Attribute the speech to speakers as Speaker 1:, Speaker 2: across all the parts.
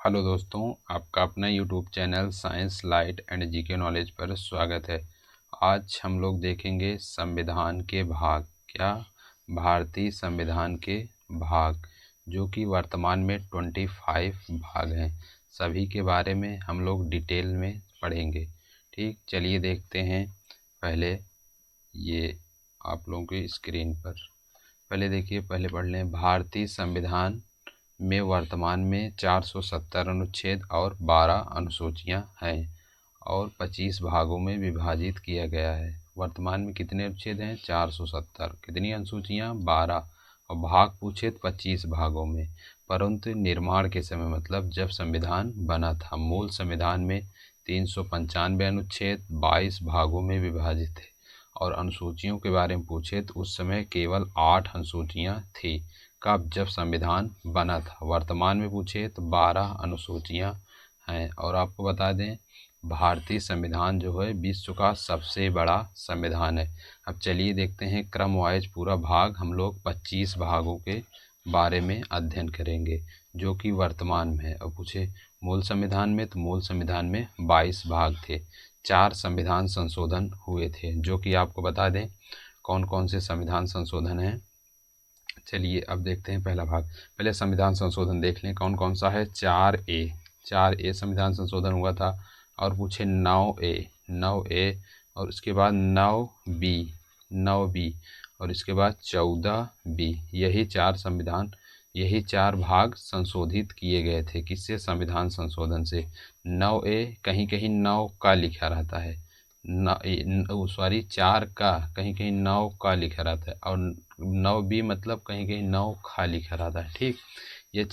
Speaker 1: Hello दोस्तों, आपका अपना YouTube channel science light and GK knowledge पर स्वागत है। आज हम लोग देखेंगे संविधान के भाग, क्या भारतीय संविधान के भाग, जो कि वर्तमान में 25 भाग हैं। सभी के बारे में हम लोग डिटेल में पढ़ेंगे। ठीक, चलिए देखते हैं। पहले ये आप लोगों की स्क्रीन पर पहले देखिए, पहले पढ़ लें। भारतीय संविधान में वर्तमान में 470 अनुच्छेद और 12 अनुसूचियां हैं और 25 भागों में विभाजित किया गया है। वर्तमान में कितने अनुच्छेद हैं? 470। कितनी अनुसूचियां? 12। और भाग पूछे तो 25 भागों में। परंतु निर्माण के समय, मतलब जब संविधान बना था, मूल संविधान में 395 अनुच्छेद 22 भागों में विभाजित थे। और अनुसूचियों के बारे में पूछे तो उस समय केवल 8 अनुसूचियां थी। कब? जब संविधान बना था। वर्तमान में पूछे तो 12 अनुसूचियां हैं। और आपको बता दें, भारतीय संविधान जो है विश्व का सबसे बड़ा संविधान है। अब चलिए देखते हैं क्रम वाइज पूरा भाग। हम लोग 25 भागों के बारे में अध्ययन करेंगे जो कि वर्तमान में है। और पूछे मूल संविधान में, तो मूल संविधान में 22 भाग थे। 4 संविधान संशोधन हुए थे, जो कि आपको बता दें कौन कौन से संविधान संशोधन हैं। चलिए अब देखते हैं पहला भाग। पहले संविधान संशोधन देख लें कौन कौन सा है। 4A संविधान संशोधन हुआ था। और पूछे 9A और उसके बाद 9B और इसके बाद 14B। यही चार भाग संशोधित किए गए थे। किससे? संविधान संशोधन से। 9A कहीं कहीं 9 का लिखा रहता है, सॉरी 4 का, कहीं कहीं 9 का लिखा रहता है। और 9B मतलब कहीं कहीं 9 खा लिखा रहता है। ठीक, ये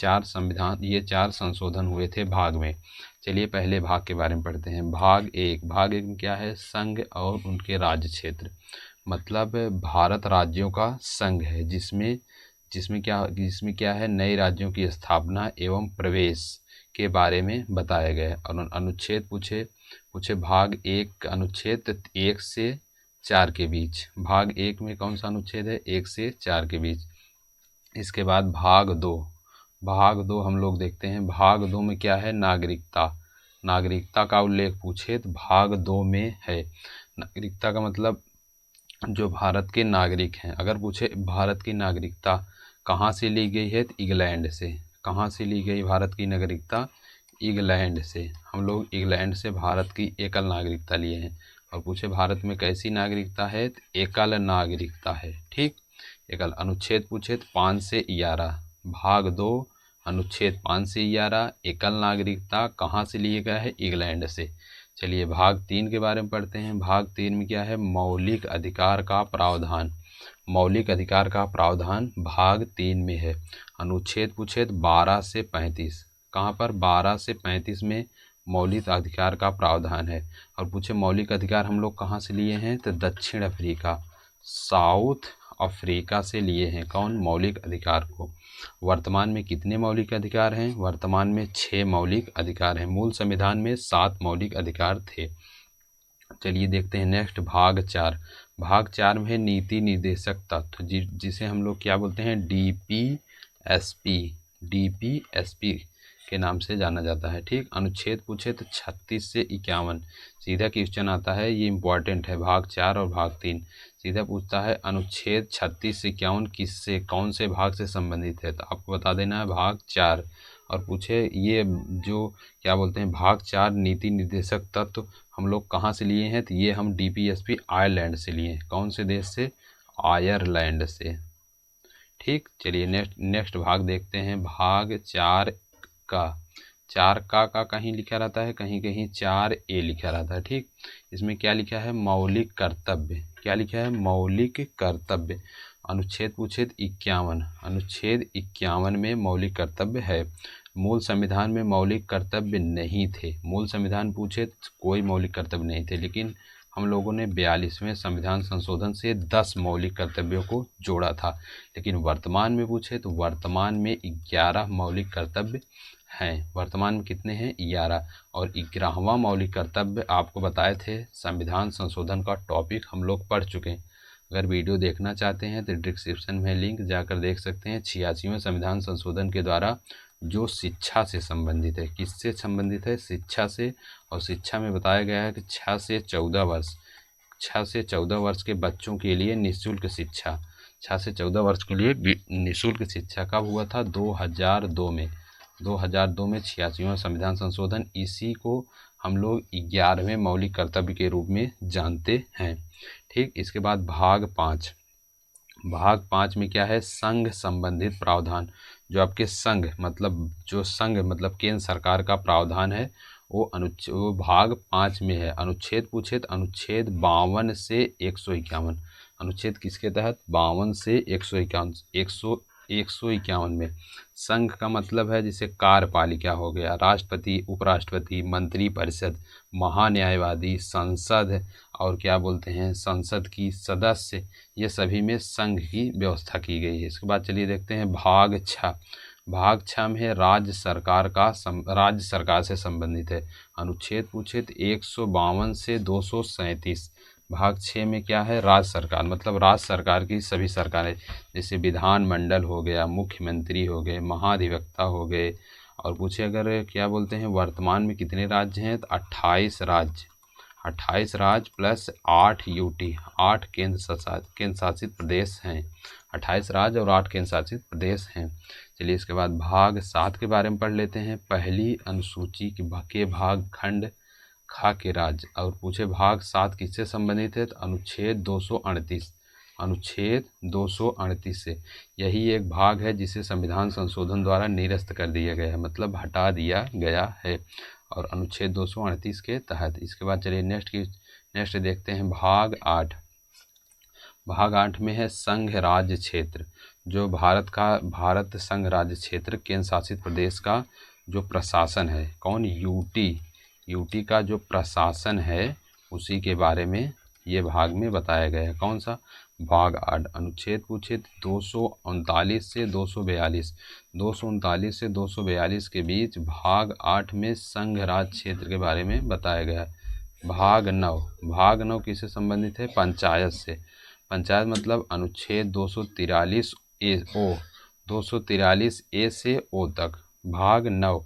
Speaker 1: चार संशोधन हुए थे भाग में। चलिए पहले भाग के बारे में पढ़ते हैं। भाग एक में क्या है? संघ और उनके राज्य क्षेत्र। मतलब भारत राज्यों का संघ है, जिसमें क्या है? नए राज्यों की स्थापना एवं प्रवेश के बारे में बताया गया है। और अनुच्छेद पूछे भाग 1 अनुच्छेद 1 से 4 के बीच। भाग 1 में कौन सा अनुच्छेद है? 1 से 4 के बीच। इसके बाद भाग दो हम लोग देखते हैं। भाग 2 में क्या है? नागरिकता का उल्लेख पूछे तो भाग 2 में है। नागरिकता का मतलब जो भारत के नागरिक हैं। अगर पूछे भारत की नागरिकता कहाँ से ली गई है, तो इंग्लैंड से। कहाँ से ली गई भारत की नागरिकता? इंग्लैंड से। हम लोग इंग्लैंड से भारत की एकल नागरिकता लिए हैं। और पूछे भारत में कैसी नागरिकता है, तो एकल नागरिकता है। ठीक, एकल। अनुच्छेद पूछे तो 5 से 11। भाग 2 अनुच्छेद 5 से 11, एकल नागरिकता कहाँ से लिए गया है? इंग्लैंड से। चलिए भाग 3 के बारे में पढ़ते हैं। भाग 3 में क्या है? मौलिक अधिकार का प्रावधान। मौलिक अधिकार का प्रावधान भाग 3 में है। अनुच्छेद पूछे तो 12 से 35। कहाँ पर? 12 से 35 में मौलिक अधिकार का प्रावधान है। और पूछे मौलिक अधिकार हम लोग कहाँ से लिए हैं, तो दक्षिण अफ्रीका, साउथ अफ्रीका से लिए हैं। कौन? मौलिक अधिकार को। वर्तमान में कितने मौलिक अधिकार हैं? वर्तमान में 6 मौलिक अधिकार हैं। मूल संविधान में 7 मौलिक अधिकार थे। चलिए देखते हैं नेक्स्ट भाग 4। भाग 4 में है नीति निर्देशक तत्व, जिसे हम लोग क्या बोलते हैं? डीपीएसपी के नाम से जाना जाता है। ठीक, अनुच्छेद पूछे तो 36 से 51। सीधा क्वेश्चन आता है, ये इंपॉर्टेंट है। भाग 4 और भाग 3 सीधा पूछता है अनुच्छेद 36 से 51 किससे, कौन से भाग से संबंधित है, तो आपको बता देना है भाग 4। और पूछे ये जो क्या बोलते हैं भाग 4 नीति निर्देशक तत्व हम लोग कहाँ से लिए हैं, तो ये हम डीपीएसपी आयरलैंड से लिए हैं। कौन से देश से? आयरलैंड से। ठीक, चलिए नेक्स्ट भाग देखते हैं। भाग 4 का 4 का कहीं लिखा रहता है, कहीं कहीं 4A लिखा रहता है। ठीक, इसमें क्या लिखा है? मौलिक कर्तव्य। क्या लिखा है? मौलिक कर्तव्य। अनुच्छेद पूछे तो 51। अनुच्छेद 51 में मौलिक कर्तव्य है। मूल संविधान में मौलिक कर्तव्य नहीं थे। मूल संविधान पूछे तो कोई मौलिक कर्तव्य नहीं थे, लेकिन हम लोगों ने 42वें संविधान संशोधन से 10 मौलिक कर्तव्यों को जोड़ा था। लेकिन वर्तमान में पूछे तो वर्तमान में 11 मौलिक कर्तव्य हैं। वर्तमान में कितने हैं? 11। और 11वां मौलिक कर्तव्य आपको बताए थे। संविधान संशोधन का टॉपिक हम लोग पढ़ चुके हैं। अगर वीडियो देखना चाहते हैं तो डिस्क्रिप्शन में लिंक जाकर देख सकते हैं। 86वें संविधान संशोधन के द्वारा जो शिक्षा से संबंधित है। किससे संबंधित है? शिक्षा से। और शिक्षा में बताया गया है कि 6 से 14 वर्ष के बच्चों के लिए निःशुल्क शिक्षा, 6 से 14 वर्ष के लिए निःशुल्क शिक्षा कब हुआ था? 2002 में। 2002 में 86वां संविधान संशोधन। इसी को हम लोग 11वें मौलिक कर्तव्य के रूप में जानते हैं। ठीक, इसके बाद भाग 5 में क्या है? संघ संबंधित प्रावधान। जो आपके संघ मतलब केंद्र सरकार का प्रावधान है वो भाग 5 में है। अनुच्छेद पूछे तो अनुच्छेद 52 से 151। अनुच्छेद किसके तहत? 52 से 151 में। संघ का मतलब है जैसे कार्यपालिका हो गया, राष्ट्रपति, उपराष्ट्रपति, मंत्री परिषद, महान्यायवादी, संसद और क्या बोलते हैं संसद की सदस्य, ये सभी में संघ की व्यवस्था की गई है। इसके बाद चलिए देखते हैं भाग 6। भाग 6 में है राज्य सरकार से संबंधित है। अनुच्छेद पूछे तो 152 से 237। भाग 6 में क्या है? राज्य सरकार, मतलब राज्य सरकार की सभी सरकारें, जैसे विधानमंडल हो गया, मुख्यमंत्री हो गए, महाधिवक्ता हो गए। और पूछे अगर क्या बोलते हैं वर्तमान में कितने राज्य हैं, तो 28 राज्य, 28 राज्य प्लस 8 यूटी, 8 केंद्र शासित प्रदेश हैं। 28 राज्य और 8 केंद्र शासित प्रदेश हैं। चलिए इसके बाद भाग 7 के बारे में पढ़ लेते हैं। पहली अनुसूची के भाग खंड खा के राज्य। और पूछे भाग 7 किससे संबंधित है, तो अनुच्छेद 238, अनुच्छेद 238 से। यही एक भाग है जिसे संविधान संशोधन द्वारा निरस्त कर दिया गया है, मतलब हटा दिया गया है, और अनुच्छेद 238 के तहत। इसके बाद चलिए नेक्स्ट देखते हैं भाग 8। भाग 8 में है संघ राज्य क्षेत्र। जो भारत संघ राज्य क्षेत्र केंद्र शासित प्रदेश का जो प्रशासन है, कौन? यूटी का जो प्रशासन है उसी के बारे में ये भाग में बताया गया है। कौन सा? भाग 8। अनुच्छेद पूछे 239 से 242, 239 से 242 के बीच भाग 8 में संघ राज्य क्षेत्र के बारे में बताया गया है। भाग 9 किससे संबंधित है? पंचायत से। पंचायत मतलब अनुच्छेद 243 ए से ओ तक। भाग 9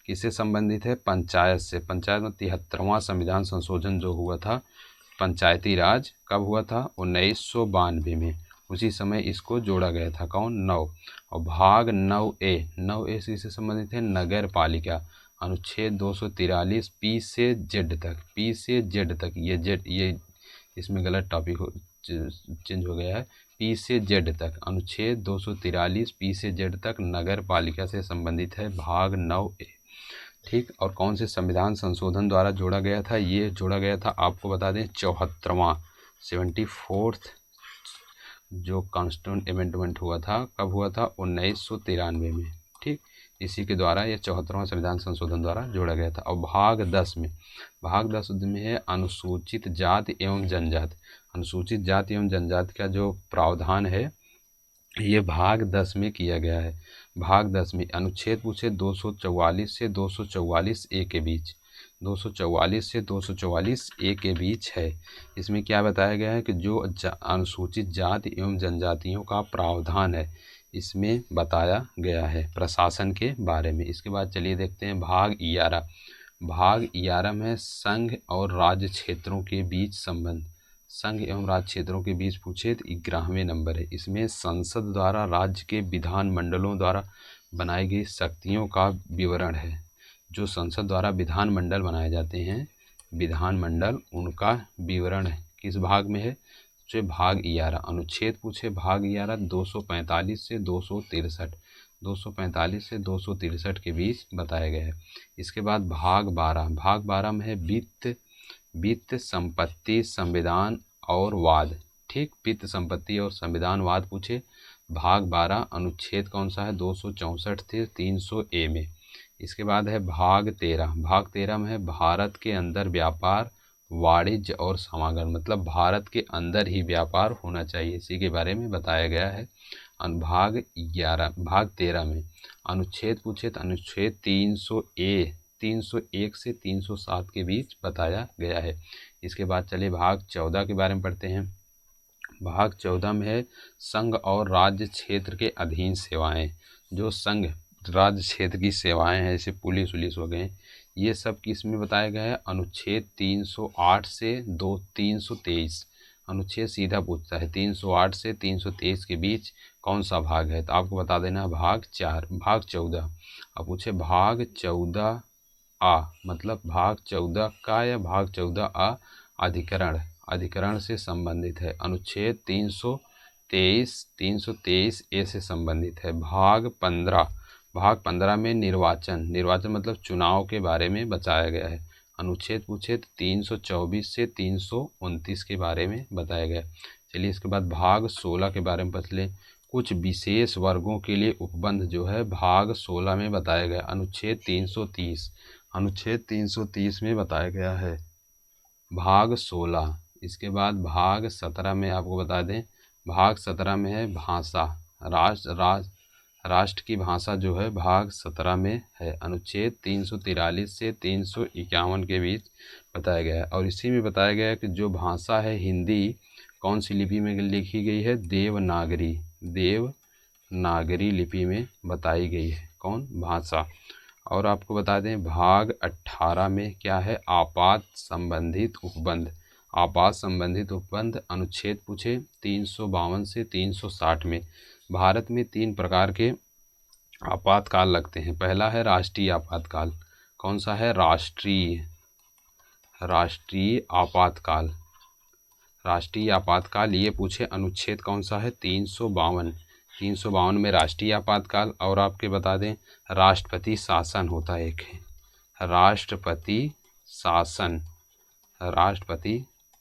Speaker 1: किससे संबंधित है? पंचायत से। पंचायत में 73वां संविधान संशोधन जो हुआ था पंचायती राज, कब हुआ था? 1992 में। उसी समय इसको जोड़ा गया था। कौन? 9। और भाग 9ए से संबंधित है नगर पालिका। अनुच्छेद 243 पी से जेड तक, ये इसमें गलत टॉपिक चेंज हो गया है। पी से जेड तक, अनुच्छेद 243 पी से जेड तक नगर पालिका से संबंधित है भाग 9ए। ठीक, और कौन से संविधान संशोधन द्वारा जोड़ा गया था? ये जोड़ा गया था, आपको बता दें, 74वां 74th जो कॉन्स्टिट्यूंट अमेंडमेंट हुआ था, कब हुआ था? 1993 में। ठीक, इसी के द्वारा ये 74वां संविधान संशोधन द्वारा जोड़ा गया था। और भाग 10 में है अनुसूचित जाति एवं जनजाति। अनुसूचित जाति एवं जनजाति का जो प्रावधान है ये भाग 10 में किया गया है। भाग 10 में अनुच्छेद पूछे 244 से 244 ए के बीच, 244 से 244 ए के बीच है। इसमें क्या बताया गया है कि जो अनुसूचित जाति एवं जनजातियों का प्रावधान है इसमें बताया गया है प्रशासन के बारे में। इसके बाद चलिए देखते हैं भाग 11। भाग 11 में संघ और राज्य क्षेत्रों के बीच संबंध। संघ एवं राज्य क्षेत्रों के बीच पूछे तो 11वें नंबर है। इसमें संसद द्वारा राज्य के विधान मंडलों द्वारा बनाई गई शक्तियों का विवरण है। जो संसद द्वारा विधान मंडल बनाए जाते हैं, विधान मंडल, उनका विवरण किस भाग में है? जो भाग 11। अनुच्छेद पूछे भाग 11 245 से 263, 245 से 263 के बीच बताया गया है। इसके बाद भाग 12। भाग 12 में है वित्त, संपत्ति, संविधान और वाद। ठीक, वित्त, संपत्ति और संविधानवाद पूछे भाग 12। अनुच्छेद कौन सा है? 264 से 300 ए में। इसके बाद है भाग 13। भाग 13 में है भारत के अंदर व्यापार, वाणिज्य और समागम, मतलब भारत के अंदर ही व्यापार होना चाहिए, इसी के बारे में बताया गया है। भाग 13 में अनुच्छेद पूछे तो अनुच्छेद 301 से 307 के बीच बताया गया है। इसके बाद चलिए भाग 14 के बारे में पढ़ते हैं। भाग 14 में है संघ और राज्य क्षेत्र के अधीन सेवाएं। जो संघ राज्य क्षेत्र की सेवाएं हैं, जैसे पुलिस वुलिस हो गए, ये सब किस में बताया गया है? अनुच्छेद 308 से 323। अनुच्छेद सीधा पूछता है 308 से 323 के बीच कौन सा भाग है, तो आपको बता देना है भाग 14। अब पूछे भाग 14 आ, मतलब भाग 14 का या भाग 14 आ अधिकरण, अधिकरण से संबंधित है। अनुच्छेद 323 ए से संबंधित है। भाग 15 में निर्वाचन, निर्वाचन मतलब चुनाव के बारे में बताया गया है। अनुच्छेद पूछे तो 324 से 329 के बारे में बताया गया है। चलिए इसके बाद भाग 16 के बारे में पढ़ लें। कुछ विशेष वर्गों के लिए उपबंध जो है भाग 16 में बताया गया। अनुच्छेद 330 में बताया गया है भाग 16। इसके बाद भाग 17 में आपको बता दें, भाग 17 में है भाषा, राष्ट्र की भाषा जो है भाग 17 में है। अनुच्छेद 343 से 351 के बीच बताया गया है। और इसी में बताया गया है कि जो भाषा है हिंदी कौन सी लिपि में लिखी गई है? देवनागरी लिपि में बताई गई है कौन? भाषा। और आपको बता दें भाग 18 में क्या है? आपात संबंधित उपबंध। आपात संबंधित उपबंध अनुच्छेद पूछे 352 से 360 में भारत में 3 प्रकार के आपातकाल लगते हैं। पहला है राष्ट्रीय आपातकाल। कौन सा है? राष्ट्रीय आपातकाल। राष्ट्रीय आपातकाल ये पूछे अनुच्छेद कौन सा है? 352 में राष्ट्रीय आपातकाल। और आपके बता दें राष्ट्रपति शासन होता है एक है, राष्ट्रपति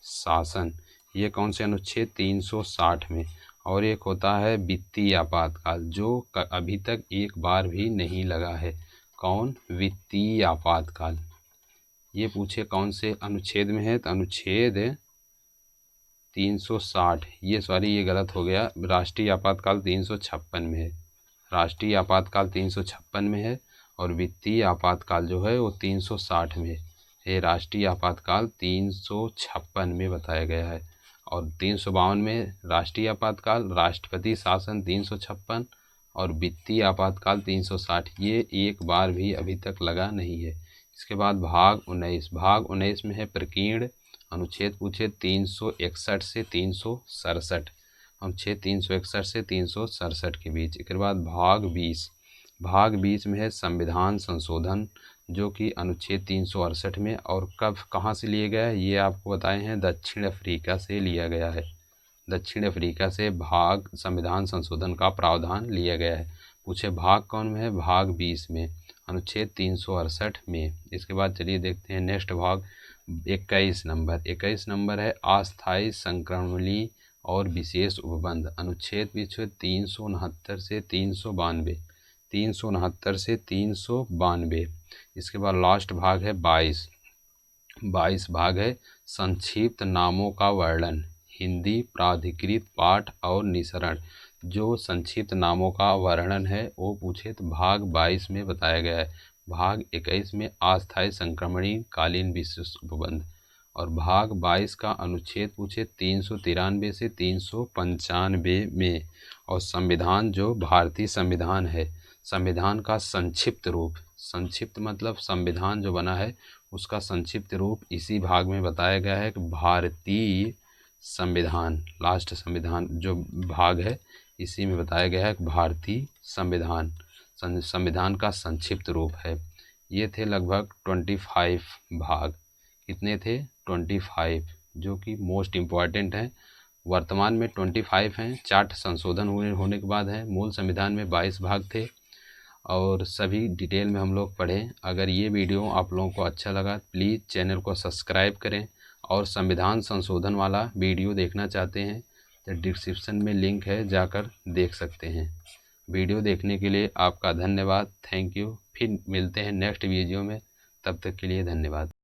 Speaker 1: शासन ये कौन से अनुच्छेद? 360 में। और एक होता है वित्तीय आपातकाल जो अभी तक एक बार भी नहीं लगा है। कौन? वित्तीय आपातकाल। ये पूछे कौन से अनुच्छेद में है? तो अनुच्छेद 360, ये गलत हो गया। राष्ट्रीय आपातकाल 356 में है। राष्ट्रीय आपातकाल 356 में है और वित्तीय आपातकाल जो है वो 360 में है। ये राष्ट्रीय आपातकाल 356 में बताया गया है और 352 में राष्ट्रीय आपातकाल, राष्ट्रपति शासन 356 और वित्तीय आपातकाल 360। ये एक बार भी अभी तक लगा नहीं है। इसके बाद भाग 19 में है प्रकीर्ण। अनुच्छेद पूछे 361 से 367, अनुच्छेद 361 से 367 के बीच। इसके बाद भाग 20 में है संविधान संशोधन जो कि अनुच्छेद 368 में और कब कहाँ से लिए गया है ये आपको बताए हैं, दक्षिण अफ्रीका से लिया गया है। दक्षिण अफ्रीका से भाग संविधान संशोधन का प्रावधान लिया गया है। पूछे भाग कौन में है? भाग 20 में, अनुच्छेद 368 में। इसके बाद चलिए देखते हैं नेक्स्ट भाग 21 नंबर है अस्थायी संक्रमणीय और विशेष उपबंध। अनुच्छेद पीछे 369 से 392। इसके बाद लास्ट भाग है 22 भाग है संक्षिप्त नामों का वर्णन, हिंदी प्राधिकृत पाठ और निसरण। जो संक्षिप्त नामों का वर्णन है वो पूछे तो भाग 22 में बताया गया है। भाग 21 में अस्थायी संक्रमणीय कालीन विशेष उपबंध और भाग 22 का अनुच्छेद पूछे 393 से 395 में। और संविधान जो भारतीय संविधान है, संविधान का संक्षिप्त रूप, संक्षिप्त मतलब संविधान जो बना है उसका संक्षिप्त रूप इसी भाग में बताया गया है कि भारतीय संविधान, लास्ट संविधान जो भाग है इसी में बताया गया है कि भारतीय संविधान का संक्षिप्त रूप है। ये थे लगभग 25 भाग। कितने थे? 25, जो कि मोस्ट इम्पॉर्टेंट हैं। वर्तमान में 25 हैं, 4 संशोधन होने के बाद है। मूल संविधान में 22 भाग थे और सभी डिटेल में हम लोग पढ़ें। अगर ये वीडियो आप लोगों को अच्छा लगा प्लीज़ चैनल को सब्सक्राइब करें और संविधान संशोधन वाला वीडियो देखना चाहते हैं तो डिस्क्रिप्शन में लिंक है, जाकर देख सकते हैं। वीडियो देखने के लिए आपका धन्यवाद, थैंक यू। फिर मिलते हैं नेक्स्ट वीडियो में, तब तक के लिए धन्यवाद।